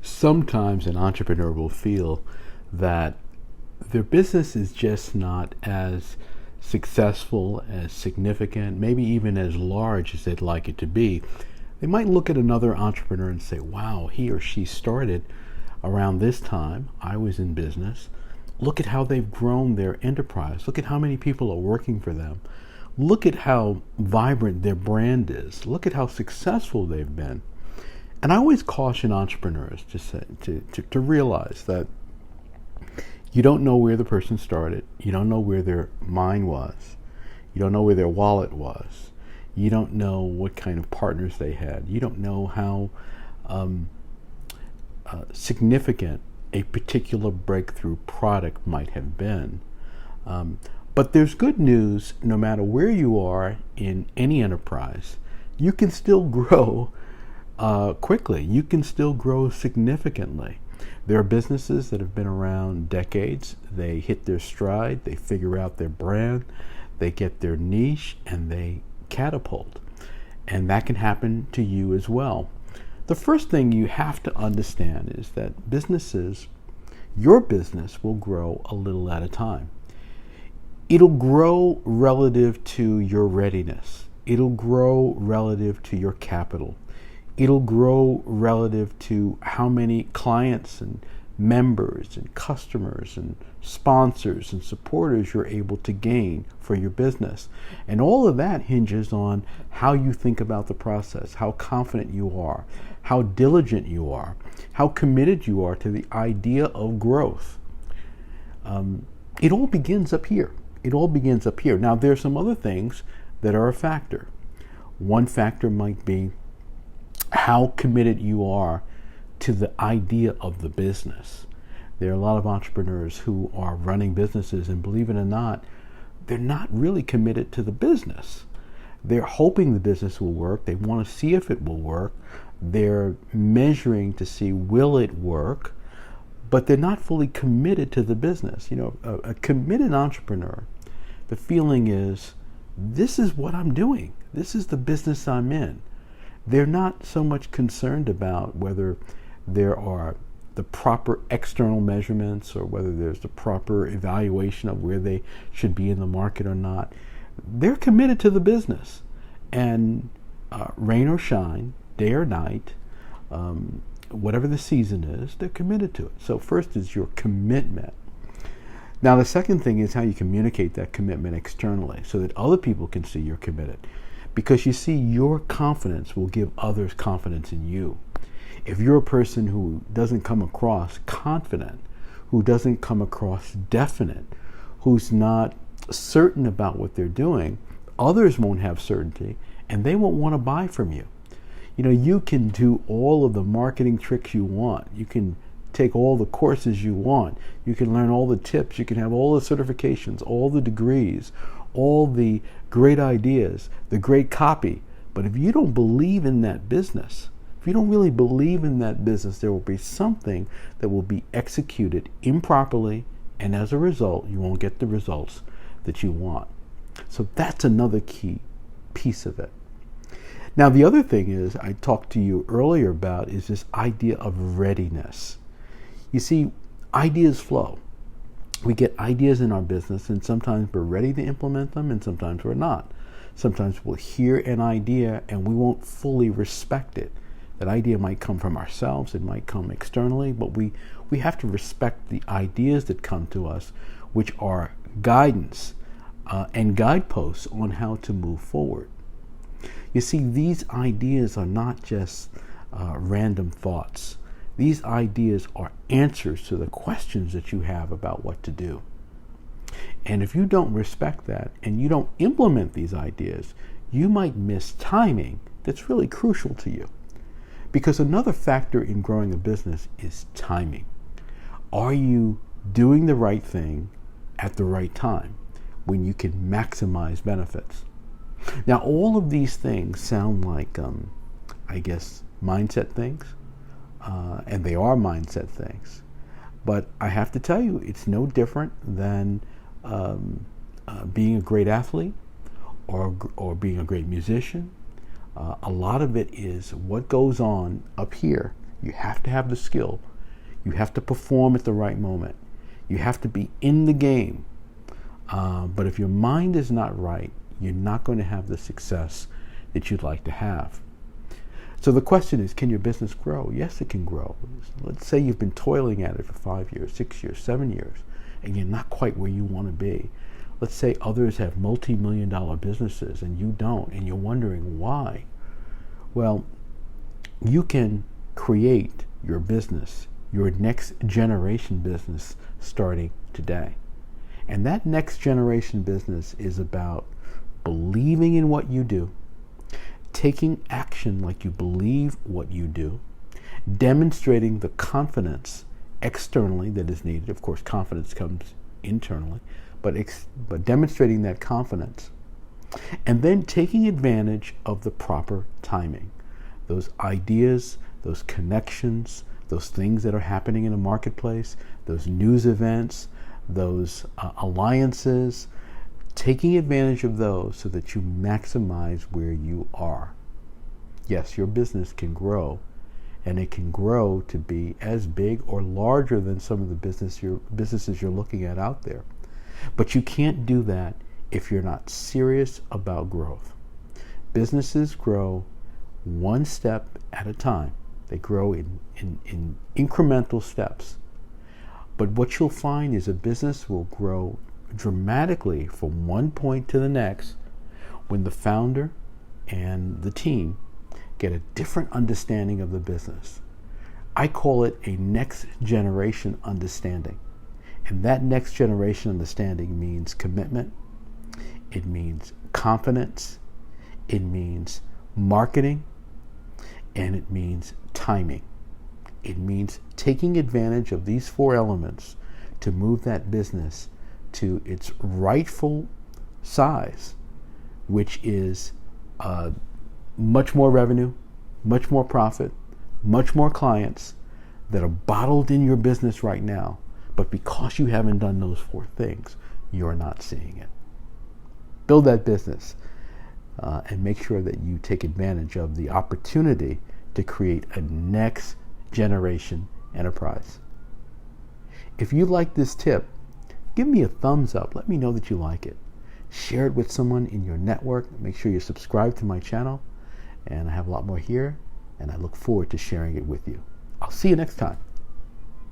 Sometimes an entrepreneur will feel that their business is just not as successful, as significant, maybe even as large as they'd like it to be. They might look at another entrepreneur and say, wow, he or she started around this time. I was in business. Look at how they've grown their enterprise. Look at how many people are working for them. Look at how vibrant their brand is. Look at how successful they've been. And I always caution entrepreneurs to realize that you don't know where the person started. You don't know where their mind was. You don't know where their wallet was. You don't know what kind of partners they had. You don't know how significant a particular breakthrough product might have been. But there's good news. No matter where you are in any enterprise, you can still grow quickly. You can still grow significantly. There are businesses that have been around decades. They hit their stride, they figure out their brand, they get their niche, and they catapult. And that can happen to you as well. The first thing you have to understand is that your business will grow a little at a time. It'll grow relative to your readiness. It'll grow relative to your capital. It'll grow relative to how many clients and members and customers and sponsors and supporters you're able to gain for your business. And all of that hinges on how you think about the process, how confident you are, how diligent you are, how committed you are to the idea of growth. It all begins up here. It all begins up here. Now, there's some other things that are a factor. One factor might be how committed you are to the idea of the business. There are a lot of entrepreneurs who are running businesses, and believe it or not, they're not really committed to the business. They're hoping the business will work. They want to see if it will work. They're measuring to see, will it work? But they're not fully committed to the business. You know, a committed entrepreneur, the feeling is, this is what I'm doing. This is the business I'm in. They're not so much concerned about whether there are the proper external measurements or whether there's the proper evaluation of where they should be in the market or not. They're committed to the business. And rain or shine, day or night, whatever the season is, they're committed to it. So first is your commitment. Now the second thing is how you communicate that commitment externally so that other people can see you're committed. Because you see, your confidence will give others confidence in you. If you're a person who doesn't come across confident, who doesn't come across definite, who's not certain about what they're doing, others won't have certainty and they won't want to buy from you. You know, you can do all of the marketing tricks you want. You can take all the courses you want. You can learn all the tips. You can have all the certifications, all the degrees, all the great ideas, the great copy. But if you don't believe in that business, if you don't really believe in that business, there will be something that will be executed improperly, and as a result, you won't get the results that you want. So that's another key piece of it. Now, the other thing is, I talked to you earlier about, is this idea of readiness. You see, ideas flow. We get ideas in our business, and sometimes we're ready to implement them, and sometimes we're not. Sometimes we'll hear an idea and we won't fully respect it. That idea might come from ourselves, it might come externally, but we have to respect the ideas that come to us, which are guidance and guideposts on how to move forward. You see, these ideas are not just random thoughts. These ideas are answers to the questions that you have about what to do. And if you don't respect that and you don't implement these ideas, you might miss timing that's really crucial to you. Because another factor in growing a business is timing. Are you doing the right thing at the right time when you can maximize benefits? Now, all of these things sound like, mindset things. And they are mindset things. But I have to tell you, it's no different than being a great athlete or being a great musician. A lot of it is what goes on up here You have to have the skill. You have to perform at the right moment. You have to be in the game. But if your mind is not right, you're not going to have the success that you'd like to have. So the question is, can your business grow? Yes, it can grow. Let's say you've been toiling at it for 5 years, 6 years, 7 years, and you're not quite where you want to be. Let's say others have multi-million-dollar businesses and you don't, and you're wondering why. Well, you can create your business, your next generation business, starting today. And that next generation business is about believing in what you do, taking action like you believe what you do, demonstrating the confidence externally that is needed. Of course, confidence comes internally, but demonstrating that confidence, and then taking advantage of the proper timing. Those ideas, those connections, those things that are happening in the marketplace, those news events, those alliances, taking advantage of those so that you maximize where you are. Yes, your business can grow, and it can grow to be as big or larger than some of the businesses you're looking at out there. But you can't do that if you're not serious about growth. Businesses grow one step at a time. They grow in incremental steps. But what you'll find is a business will grow dramatically from one point to the next when the founder and the team get a different understanding of the business. I call it a next generation understanding. And that next generation understanding means commitment, it means confidence, it means marketing, and it means timing. It means taking advantage of these 4 elements to move that business to its rightful size, which is much more revenue, much more profit, much more clients that are bottled in your business right now. But because you haven't done those 4 things, you're not seeing it. Build that business and make sure that you take advantage of the opportunity to create a next generation enterprise. If you like this tip, give me a thumbs up. Let me know that you like it. Share it with someone in your network. Make sure you subscribe to my channel. And I have a lot more here, and I look forward to sharing it with you. I'll see you next time.